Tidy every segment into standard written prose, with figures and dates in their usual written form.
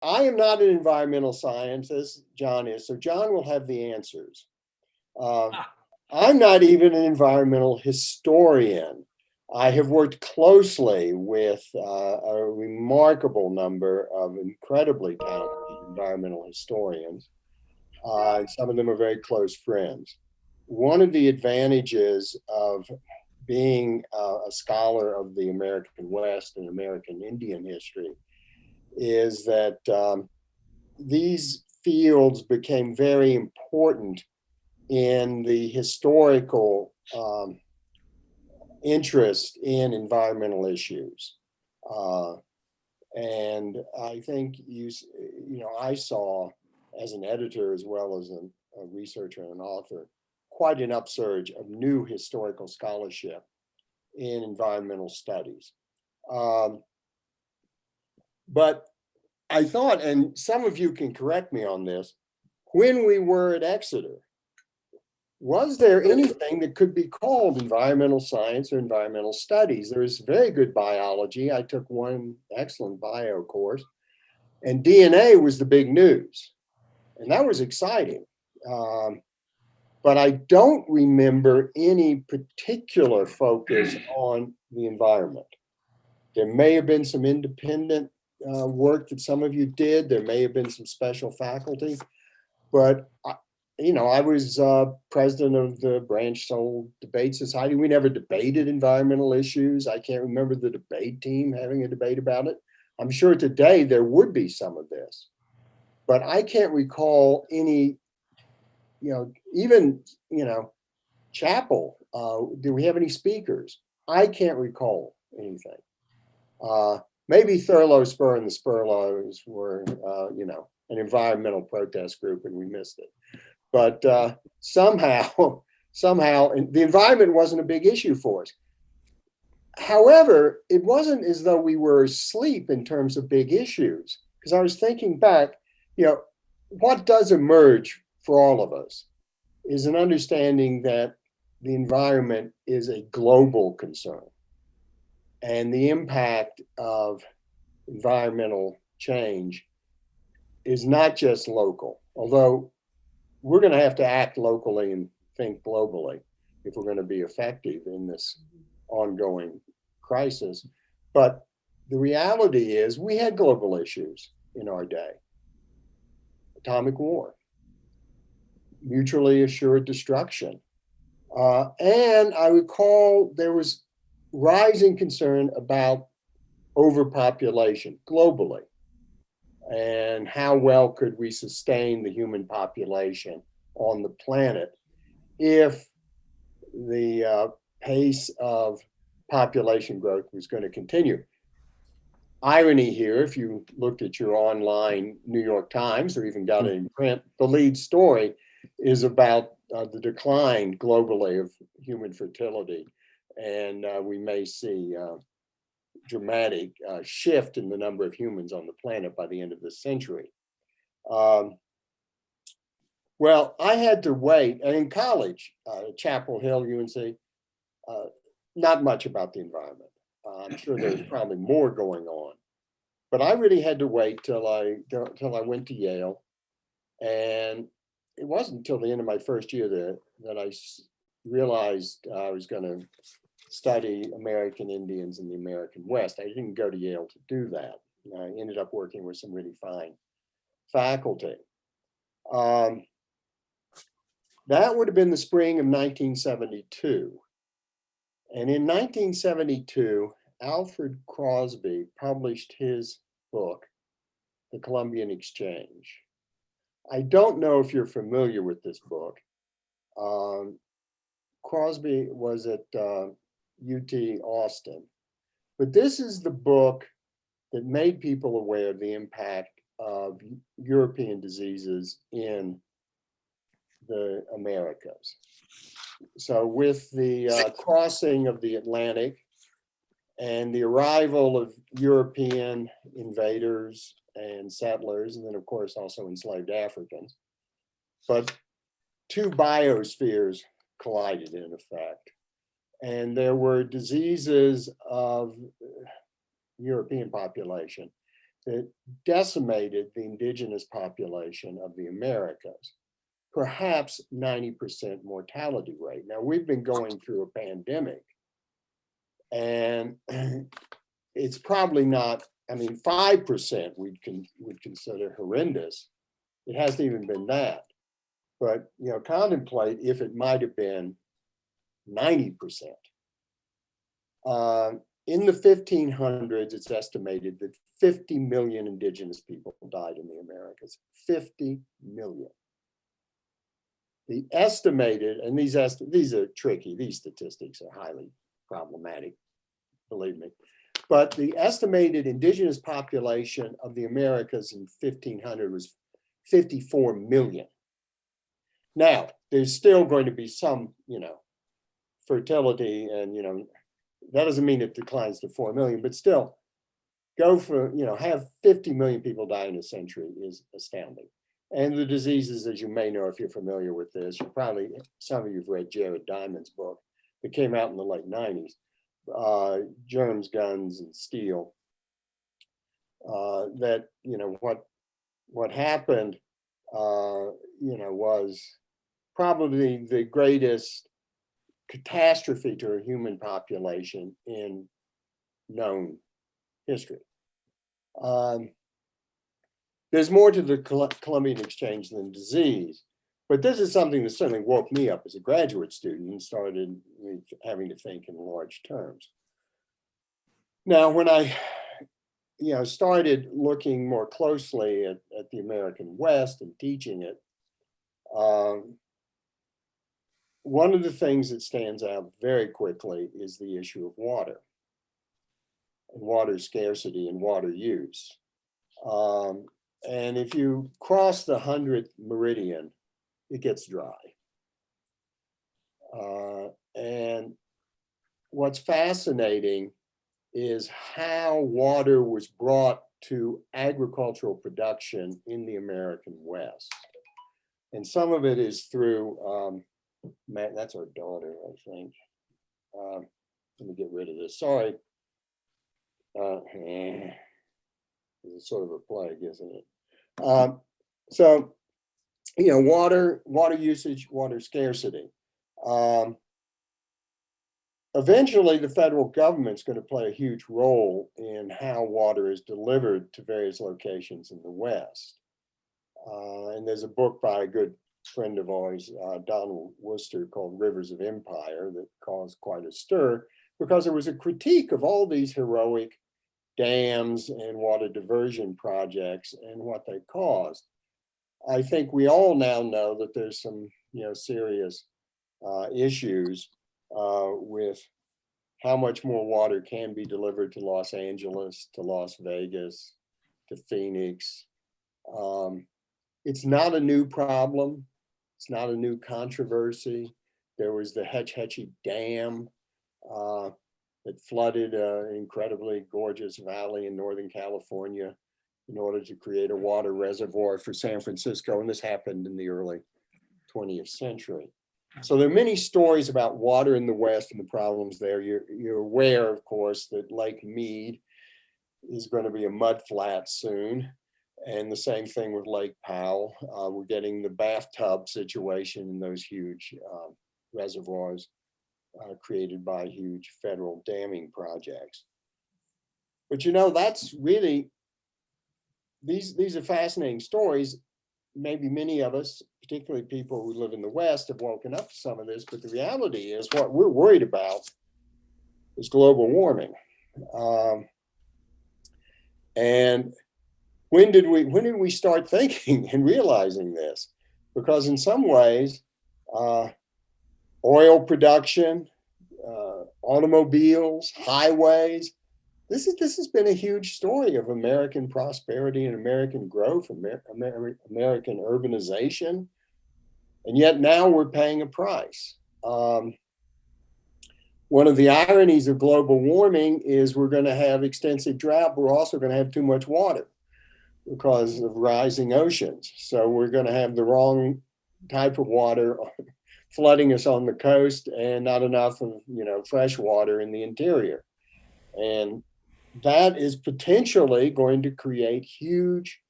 I am not an environmental scientist, John is, so John will have the answers. Uh, Ah, I'm not even an environmental historian. I have worked closely with a remarkable number of incredibly talented environmental historians, and some of them are very close friends. One of the advantages of being a scholar of the American West and American Indian history is that these fields became very important in the historical interest in environmental issues. Uh, and I think I saw as an editor as well as a researcher and an author, quite an upsurge of new historical scholarship in environmental studies. Um, but I thought, and some of you can correct me on this, when we were at Exeter, was there anything that could be called environmental science or environmental studies? There is very good biology. I took one excellent bio course, and DNA was the big news, and that was exciting. Um, but I don't remember any particular focus on the environment. There may have been some independent work that some of you did. There may have been some special faculty, but I was president of the Branch Soul Debate Society. We never debated environmental issues. I can't remember the debate team having a debate about it. I'm sure today there would be some of this, but I can't recall any, even, chapel. Do we have any speakers? I can't recall anything. Uh, Maybe Thurlow Spur and the Spurlows were, an environmental protest group and we missed it. But somehow, and the environment wasn't a big issue for us. However, it wasn't as though we were asleep in terms of big issues, because I was thinking back, what does emerge for all of us is an understanding that the environment is a global concern. And the impact of environmental change is not just local, although we're going to have to act locally and think globally if we're going to be effective in this ongoing crisis. But the reality is, we had global issues in our day: atomic war, mutually assured destruction. And I recall there was rising concern about overpopulation globally, and how well could we sustain the human population on the planet if the pace of population growth was going to continue. Irony here, if you looked at your online New York Times or even got it in print, the lead story is about the decline globally of human fertility. And we may see dramatic shift in the number of humans on the planet by the end of this century. Um, well, I had to wait, and in college, Chapel Hill, UNC, uh, not much about the environment. I'm sure there's probably more going on, but I really had to wait till I went to Yale, and it wasn't until the end of my first year that I realized I was going to study American Indians in the American West. I didn't go to Yale to do that. I ended up working with some really fine faculty. Um, that would have been the spring of 1972. And in 1972, Alfred Crosby published his book, The Columbian Exchange. I don't know if you're familiar with this book. Um, Crosby was at UT Austin, but this is the book that made people aware of the impact of European diseases in the Americas. So with the crossing of the Atlantic and the arrival of European invaders and settlers, and then of course also enslaved Africans, but two biospheres collided in effect. And there were diseases of European population that decimated the indigenous population of the Americas, perhaps 90% mortality rate. Now, we've been going through a pandemic, and it's probably not, I mean, 5% would consider horrendous. It hasn't even been that. But, you know, contemplate if it might have been 90%. In the 1500s, it's estimated that 50 million indigenous people died in the Americas. 50 million. The estimated, and these are tricky, these statistics are highly problematic, believe me. But the estimated indigenous population of the Americas in 1500 was 54 million. Now, there's still going to be some, you know, fertility, and, you know, that doesn't mean it declines to 4 million, but still, go for, you know, have 50 million people die in a century is astounding. And the diseases, as you may know, if you're familiar with this, you probably, some of you have read Jared Diamond's book that came out in the late 90s, Germs, Guns, and Steel, that, you know, what happened, you know, was probably the greatest catastrophe to a human population in known history. There's more to the Columbian Exchange than disease, but this is something that certainly woke me up as a graduate student and started having to think in large terms. Now, when I, you know, started looking more closely at the American West and teaching it, one of the things that stands out very quickly is the issue of water, and water scarcity and water use. And if you cross the 100th meridian, it gets dry. And what's fascinating is how water was brought to agricultural production in the American West. And some of it is through, Matt, that's our daughter, I think. Let me get rid of this, sorry. It's sort of a plague, isn't it? So, you know, water usage, water scarcity. Eventually, the federal government's going to play a huge role in how water is delivered to various locations in the West. And there's a book by a good friend of ours, Donald Worcester, called Rivers of Empire, that caused quite a stir because it was a critique of all these heroic dams and water diversion projects and what they caused. I think we all now know that there's some, you know, serious issues with how much more water can be delivered to Los Angeles, to Las Vegas, to Phoenix. It's not a new problem. It's not a new controversy. There was the Hetch Hetchy Dam that flooded an incredibly gorgeous valley in Northern California in order to create a water reservoir for San Francisco. And this happened in the early 20th century. So there are many stories about water in the West and the problems there. You're aware, of course, that Lake Mead is going to be a mud flat soon. And the same thing with Lake Powell. We're getting the bathtub situation in those huge reservoirs created by huge federal damming projects. But, you know, that's really, these are fascinating stories. Maybe many of us, particularly people who live in the West, have woken up to some of this, but the reality is what we're worried about is global warming. And when did we start thinking and realizing this? Because in some ways, oil production, automobiles, highways, this has been a huge story of American prosperity and American growth, American urbanization. And yet now we're paying a price. One of the ironies of global warming is we're going to have extensive drought, but we're also going to have too much water because of rising oceans. So we're going to have the wrong type of water flooding us on the coast and not enough of, you know, fresh water in the interior. And that is potentially going to create huge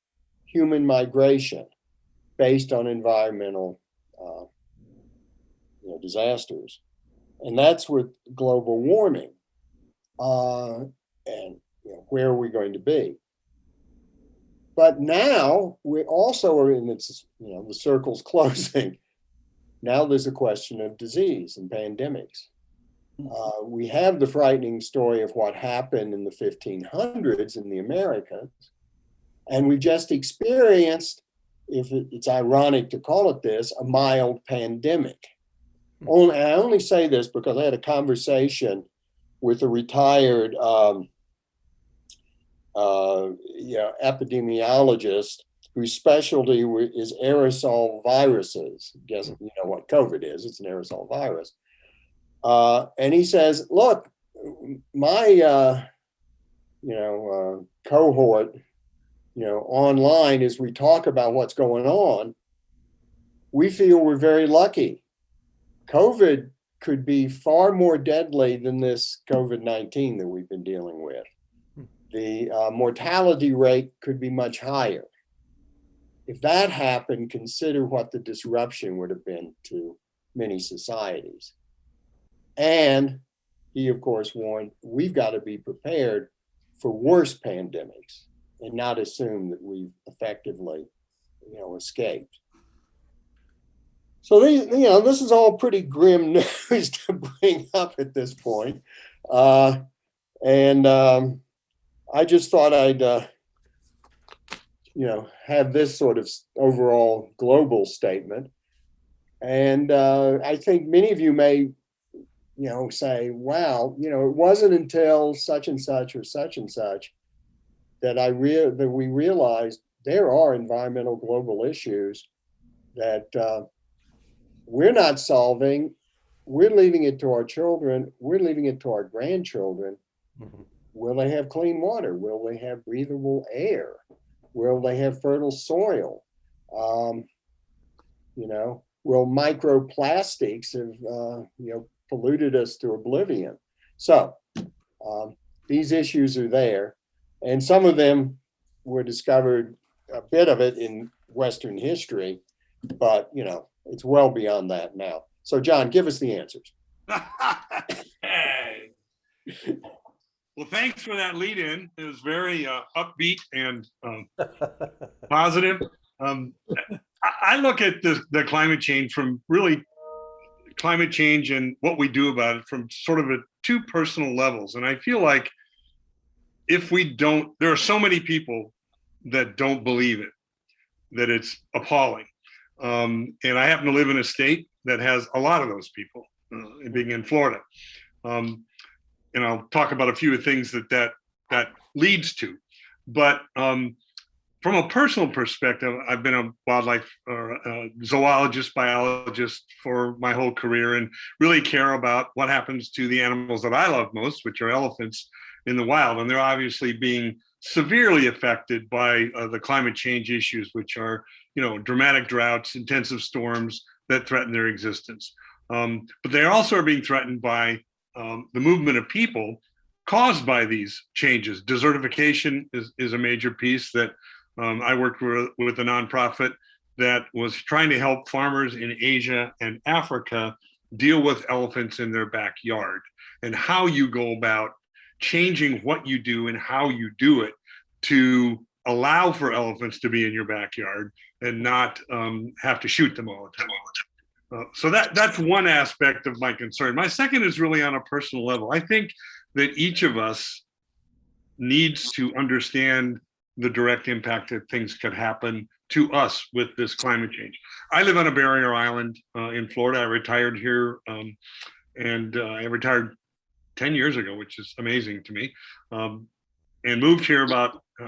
human migration based on environmental disasters. And that's with global warming. And where are we going to be? But now we also are in this, the circle's closing. Now there's a question of disease and pandemics. We have the frightening story of what happened in the 1500s in the Americas, and we just experienced, if it's ironic to call it this, a mild pandemic. I only say this because I had a conversation with a retired epidemiologist whose specialty is aerosol viruses. Guess you know what COVID is? It's an aerosol virus. And he says, "Look, my cohort, online as we talk about what's going on, we feel we're very lucky. COVID could be far more deadly than this COVID-19 that we've been dealing with. The mortality rate could be much higher. If that happened, consider what the disruption would have been to many societies." And he, of course, warned, we've got to be prepared for worse pandemics and not assume that we've effectively, escaped. So this is all pretty grim news to bring up at this point. And I just thought I'd, have this sort of overall global statement. And I think many of you may, say, wow, it wasn't until such and such or such and such that we realized there are environmental global issues that we're not solving. We're leaving it to our children. We're leaving it to our grandchildren. Mm-hmm. Will they have clean water? Will they have breathable air? Will they have fertile soil? Will microplastics have, polluted us to oblivion? So these issues are there. And some of them were discovered, a bit of it in Western history, but, it's well beyond that now. So, John, give us the answers. Hey. Well, thanks for that lead in. It was very upbeat and positive. I look at the climate change from really climate change and what we do about it from sort of two personal levels. And I feel like there are so many people that don't believe it, that it's appalling. And I happen to live in a state that has a lot of those people, being in Florida. And I'll talk about a few things that leads to. But from a personal perspective, I've been a wildlife zoologist, biologist for my whole career, and really care about what happens to the animals that I love most, which are elephants in the wild. And they're obviously being severely affected by the climate change issues, which are, dramatic droughts, intensive storms that threaten their existence. But they also are being threatened by the movement of people caused by these changes. Desertification is a major piece that I worked with a nonprofit that was trying to help farmers in Asia and Africa deal with elephants in their backyard, and how you go about changing what you do and how you do it to allow for elephants to be in your backyard and not have to shoot them all the time. So that's one aspect of my concern. My second is really on a personal level. I think that each of us needs to understand the direct impact that things could happen to us with this climate change. I live on a barrier island in Florida. I retired here, and I retired 10 years ago, which is amazing to me, and moved here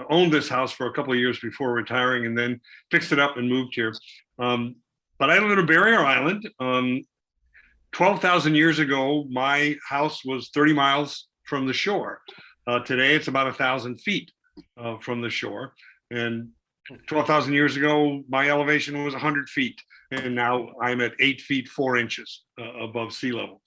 owned this house for a couple of years before retiring, and then fixed it up and moved here. But I live on a barrier island. 12,000 years ago, my house was 30 miles from the shore. Today, it's about 1,000 feet from the shore. And 12,000 years ago, my elevation was 100 feet. And now I'm at 8 feet 4 inches above sea level.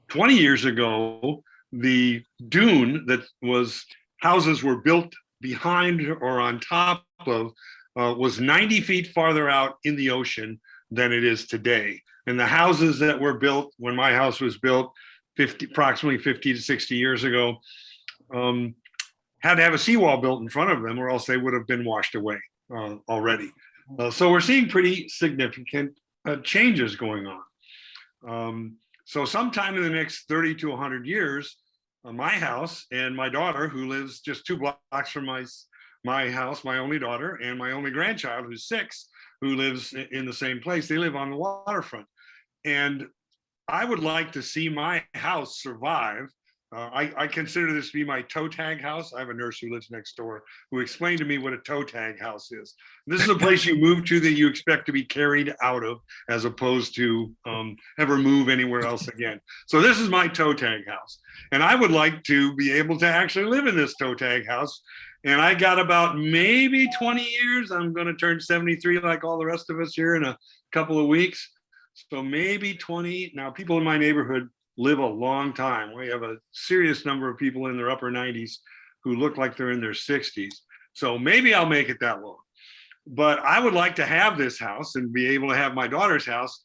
20 years ago, the dune that was houses were built behind or on top of was 90 feet farther out in the ocean than it is today. And the houses that were built when my house was built approximately 50 to 60 years ago had to have a seawall built in front of them, or else they would have been washed away already. So we're seeing pretty significant changes going on. So sometime in the next 30 to 100 years, my house and my daughter, who lives just 2 blocks from my house, my only daughter, and my only grandchild, who's 6, who lives in the same place, they live on the waterfront. And I would like to see my house survive. I consider this to be my toe tag house. I have a nurse who lives next door who explained to me what a toe tag house is. This is a place you move to that you expect to be carried out of, as opposed to ever move anywhere else again. So this is my toe tag house. And I would like to be able to actually live in this toe tag house. And I got about maybe 20 years. I'm going to turn 73 like all the rest of us here in a couple of weeks. So maybe 20. Now, people in my neighborhood live a long time. We have a serious number of people in their upper 90s who look like they're in their 60s. So maybe I'll make it that long. But I would like to have this house and be able to have my daughter's house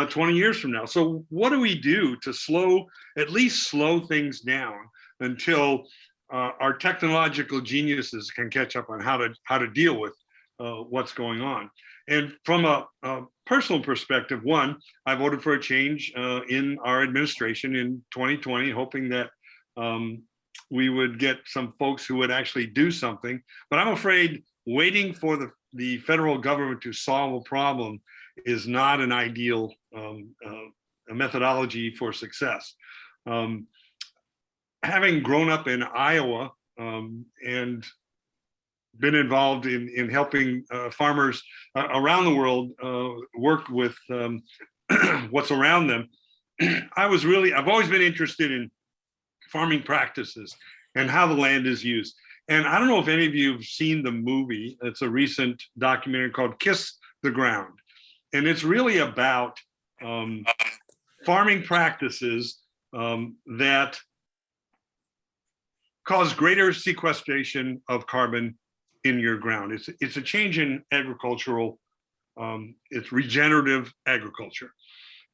20 years from now. So what do we do to at least slow things down until our technological geniuses can catch up on how to deal with what's going on? And from a personal perspective, one, I voted for a change in our administration in 2020, hoping that we would get some folks who would actually do something. But I'm afraid waiting for the federal government to solve a problem is not an ideal methodology for success. Having grown up in Iowa and been involved in helping farmers around the world work with what's around them, I've always been interested in farming practices and how the land is used. And I don't know if any of you have seen the movie. It's a recent documentary called Kiss the Ground. And it's really about farming practices that cause greater sequestration of carbon in your ground. It's a change in agricultural, it's regenerative agriculture.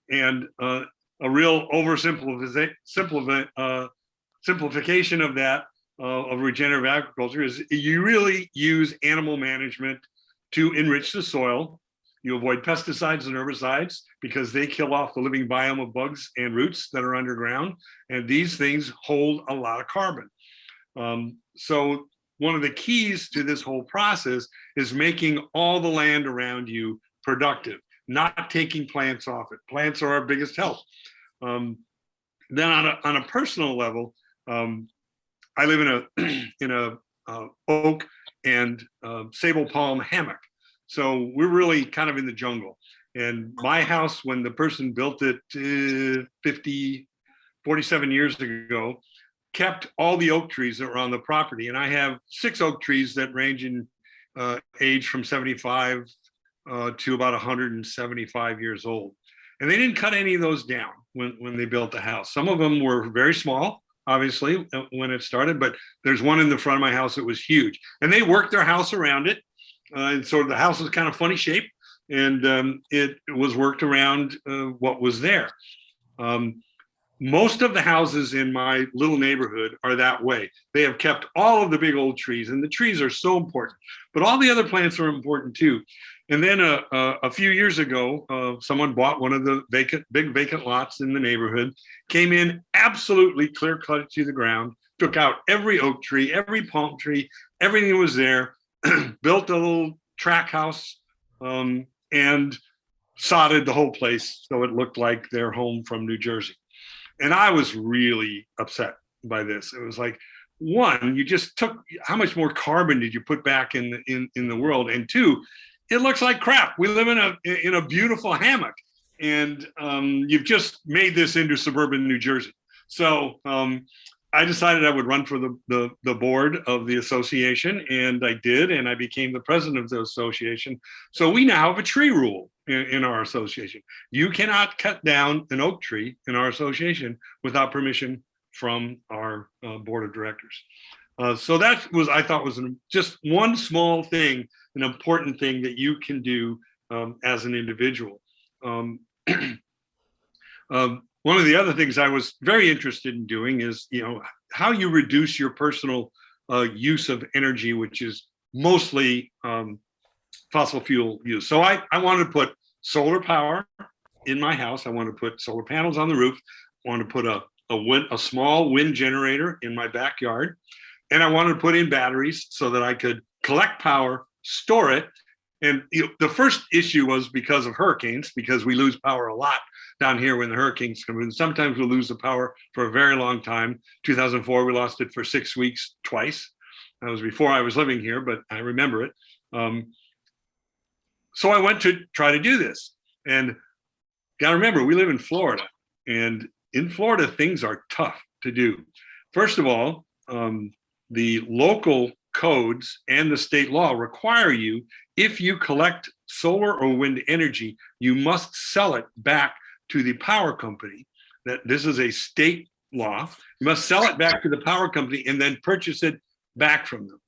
And a real simplification of that, of regenerative agriculture, is you really use animal management to enrich the soil. You avoid pesticides and herbicides because they kill off the living biome of bugs and roots that are underground. And these things hold a lot of carbon. So one of the keys to this whole process is making all the land around you productive, not taking plants off it. Plants are our biggest help. Then on a personal level, I live in a oak and sable palm hammock. So we're really kind of in the jungle. And my house, when the person built it 47 years ago, kept all the oak trees that were on the property. And I have 6 oak trees that range in age from 75 to about 175 years old. And they didn't cut any of those down when they built the house. Some of them were very small, obviously, when it started, but there's one in the front of my house that was huge. And they worked their house around it. And so the house was kind of funny shape, and it was worked around what was there. Most of the houses in my little neighborhood are that way. They have kept all of the big old trees, and the trees are so important, but all the other plants are important too. And then a few years ago, someone bought one of the big vacant lots in the neighborhood, came in, absolutely clear cut it to the ground, took out every oak tree, every palm tree, everything was there, built a little track house, and sodded the whole place so it looked like their home from New Jersey. And I was really upset by this. It was like, one, you just took, how much more carbon did you put back in the world? And two, it looks like crap. We live in a beautiful hammock, and you've just made this into suburban New Jersey. So I decided I would run for the board of the association, and I did, and I became the president of the association. So we now have a tree rule in our association. You cannot cut down an oak tree in our association without permission from our board of directors. So that was, I thought, was just one small thing, an important thing that you can do as an individual. One of the other things I was very interested in doing is, how you reduce your personal use of energy, which is mostly fossil fuel use. So I wanted to put solar power in my house. I want to put solar panels on the roof. I want to put a small wind generator in my backyard. And I wanted to put in batteries so that I could collect power, store it. And the first issue was because of hurricanes, because we lose power a lot down here when the hurricanes come in. Sometimes we'll lose the power for a very long time. 2004, we lost it for 6 weeks twice. That was before I was living here, but I remember it. So I went to try to do this. And gotta remember, we live in Florida. And in Florida, things are tough to do. First of all, the local codes and the state law require you, if you collect solar or wind energy, you must sell it back to the power company. That this is a state law. You must sell it back to the power company and then purchase it back from them.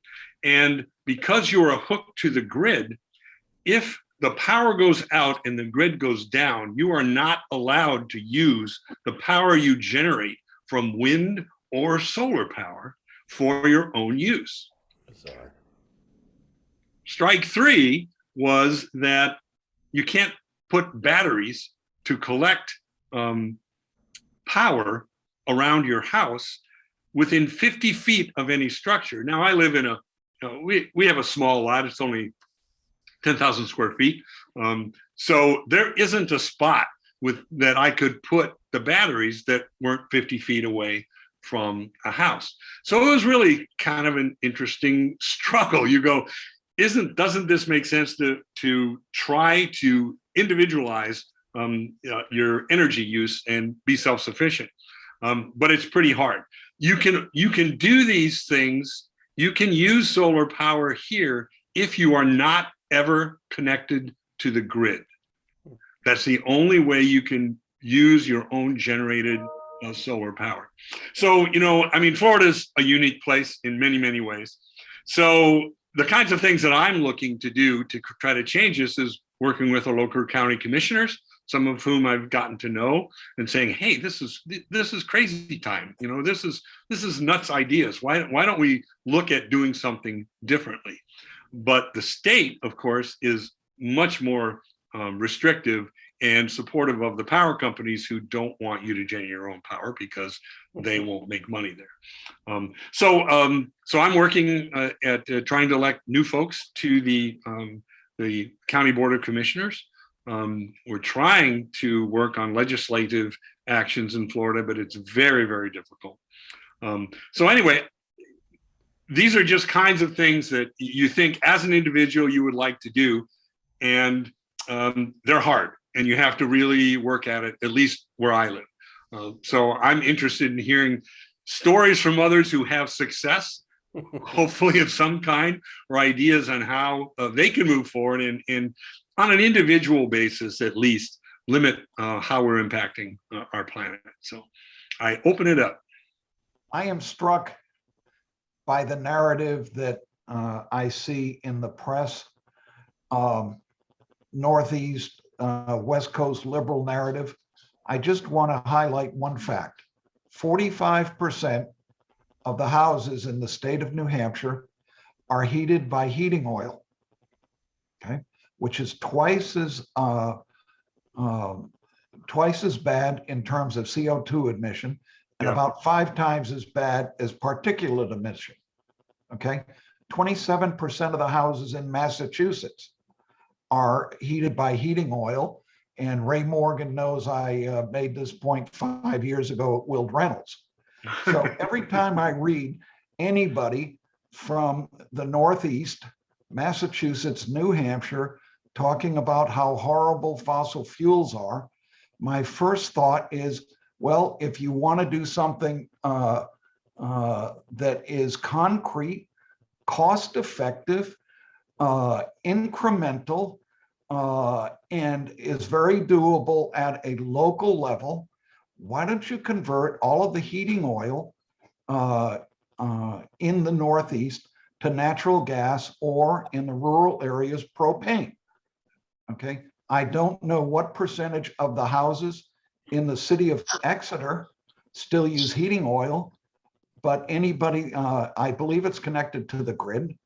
And because you are hooked to the grid, if the power goes out and the grid goes down, you are not allowed to use the power you generate from wind or solar power for your own use. Sorry. Strike three was that you can't put batteries to collect power around your house within 50 feet of any structure. Now, I live in we have a small lot. It's only 10,000 square feet. So there isn't a spot that I could put the batteries that weren't 50 feet away from a house. So it was really kind of an interesting struggle. You go, doesn't this make sense to try to individualize your energy use and be self-sufficient? But it's pretty hard. You can do these things. You can use solar power here if you are not ever connected to the grid. That's the only way you can use your own generated solar power. So, Florida's a unique place in many, many ways. So the kinds of things that I'm looking to do to try to change this is working with our local county commissioners, some of whom I've gotten to know, and saying, hey, this is crazy time. This is nuts ideas. Why don't we look at doing something differently? But the state, of course, is much more restrictive and supportive of the power companies who don't want you to generate your own power because they won't make money there. So I'm working at trying to elect new folks to the County Board of Commissioners. We're trying to work on legislative actions in Florida, but it's very, very difficult. So anyway, these are just kinds of things that you think as an individual you would like to do, and they're hard, and you have to really work at it, at least where I live. So I'm interested in hearing stories from others who have success, hopefully of some kind, or ideas on how they can move forward and on an individual basis, at least, limit how we're impacting our planet. So I open it up. I am struck by the narrative that I see in the press, Northeast, West Coast liberal narrative. I just want to highlight one fact. 45% of the houses in the state of New Hampshire are heated by heating oil, okay, which is twice as bad in terms of CO2 emission, and about 5 times as bad as particulate emission. Okay, 27% of the houses in Massachusetts are heated by heating oil. And Ray Morgan knows I made this point 5 years ago at Wild Reynolds. So every time I read anybody from the Northeast, Massachusetts, New Hampshire, talking about how horrible fossil fuels are, my first thought is, well, if you want to do something that is concrete, cost-effective, incremental, and is very doable at a local level, why don't you convert all of the heating oil in the Northeast to natural gas, or in the rural areas, propane? Okay, I don't know what percentage of the houses in the city of Exeter still use heating oil, but anybody, I believe it's connected to the grid.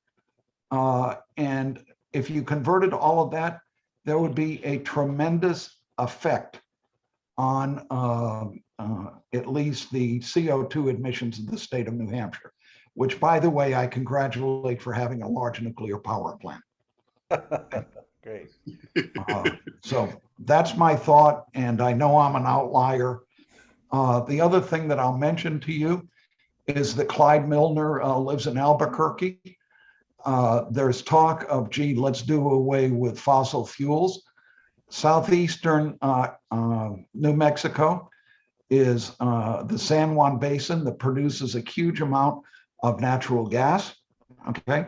And if you converted all of that, there would be a tremendous effect on at least the CO2 emissions in the state of New Hampshire, which, by the way, I congratulate for having a large nuclear power plant. Great. So that's my thought, and I know I'm an outlier. The other thing that I'll mention to you is that Clyde Milner lives in Albuquerque. There's talk of, gee, let's do away with fossil fuels. Southeastern New Mexico is the San Juan Basin that produces a huge amount of natural gas, okay,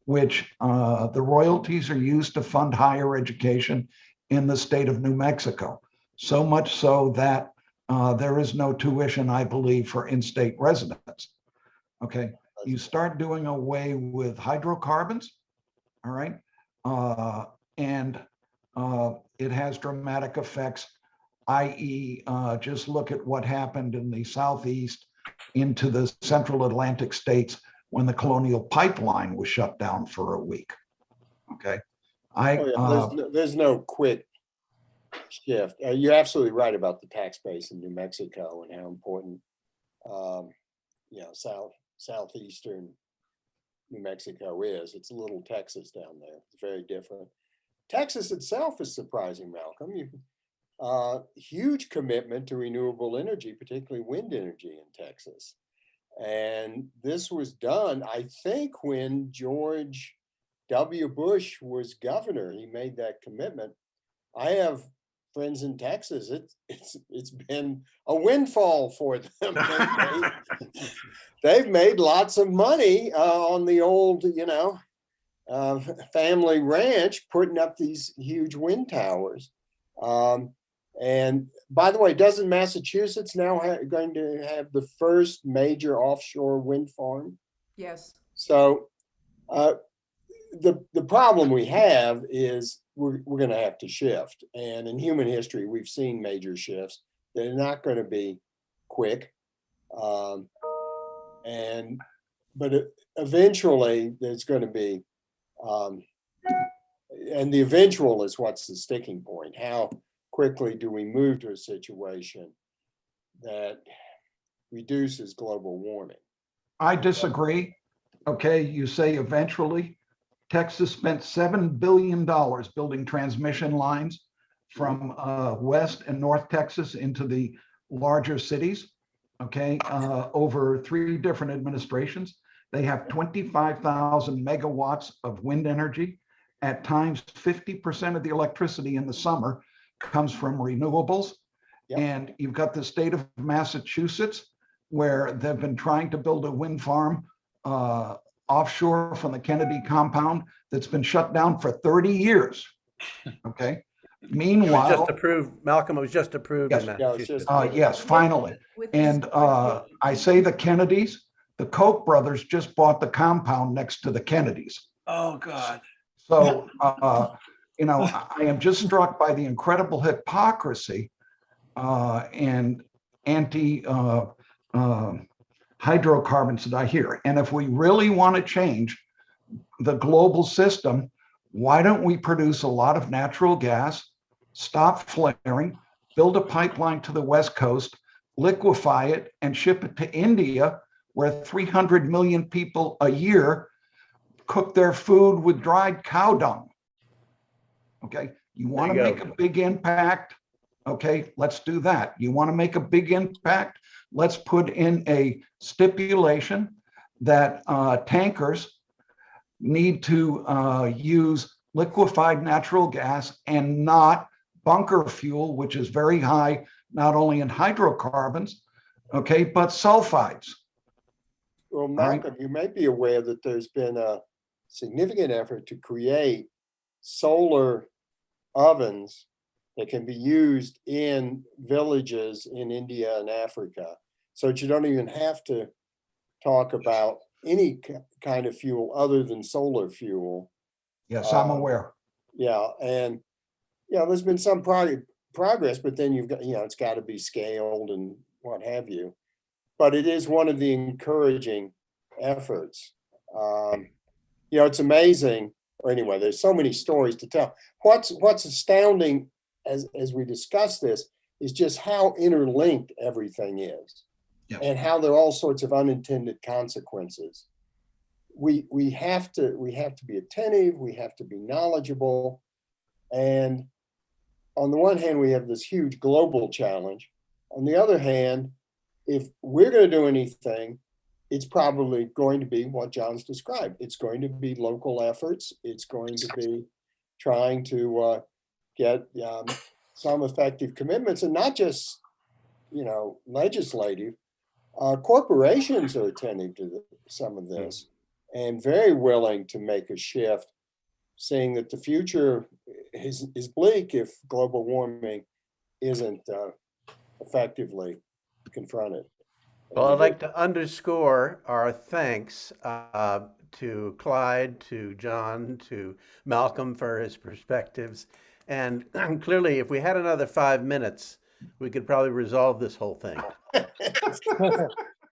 which the royalties are used to fund higher education in the state of New Mexico. So much so that there is no tuition, I believe, for in-state residents. Okay, you start doing away with hydrocarbons, all right, and it has dramatic effects, i.e., just look at what happened in the Southeast into the Central Atlantic states when the Colonial Pipeline was shut down for a week. Okay, there's no quick shift. You're absolutely right about the tax base in New Mexico and how important, southeastern New Mexico is. It's a little Texas down there. It's very different. Texas itself is surprising, Malcolm. Huge commitment to renewable energy, particularly wind energy in Texas. And this was done, I think, when George W. Bush was governor. He made that commitment. I have friends in Texas. It's been a windfall for them. They've made lots of money on the old, family ranch, putting up these huge wind towers. And by the way, doesn't Massachusetts now going to have the first major offshore wind farm? Yes. So the problem we have is we're going to have to shift. And in human history, we've seen major shifts. They're not going to be quick. But eventually there's going to be, and the eventual is what's the sticking point. How quickly do we move to a situation that reduces global warming? I disagree. Okay, you say eventually. Texas spent $7 billion building transmission lines from West and North Texas into the larger cities, okay, over 3 different administrations. They have 25,000 megawatts of wind energy. At times, 50% of the electricity in the summer comes from renewables. Yep. And you've got the state of Massachusetts, where they've been trying to build a wind farm offshore from the Kennedy compound that's been shut down for 30 years. Okay. Meanwhile, just approved, Malcolm, it was just approved. Yes, in Massachusetts. yes, finally. And I say the Kennedys, the Koch brothers just bought the compound next to the Kennedys. Oh, God. So, I am just struck by the incredible hypocrisy and anti hydrocarbons that I hear. And if we really want to change the global system, why don't we produce a lot of natural gas, stop flaring, build a pipeline to the West Coast, liquefy it, and ship it to India, where 300 million people a year cook their food with dried cow dung? Okay, you want to make a big impact? Okay, let's do that. You want to make a big impact? Let's put in a stipulation that tankers need to use liquefied natural gas and not bunker fuel, which is very high, not only in hydrocarbons, okay, but sulfides. Well, Malcolm, you may be aware that there's been a significant effort to create solar ovens that can be used in villages in India and Africa. So that you don't even have to talk about any kind of fuel other than solar fuel. Yes, I'm aware. Yeah, and there's been some progress, but then you've got, it's got to be scaled and what have you. But it is one of the encouraging efforts. It's amazing. Or anyway, there's so many stories to tell. What's astounding as we discuss this is just how interlinked everything is, and how there are all sorts of unintended consequences. We have to be attentive. We have to be knowledgeable, and on the one hand, we have this huge global challenge. On the other hand, if we're going to do anything, it's probably going to be what John's described. It's going to be local efforts. It's going to be trying to get some effective commitments, and not just, legislative. Corporations are attentive to some of this and very willing to make a shift, saying that the future is bleak if global warming isn't effectively confronted. Well, I'd like to underscore our thanks to Clyde, to John, to Malcolm for his perspectives. And clearly, if we had another 5 minutes, we could probably resolve this whole thing.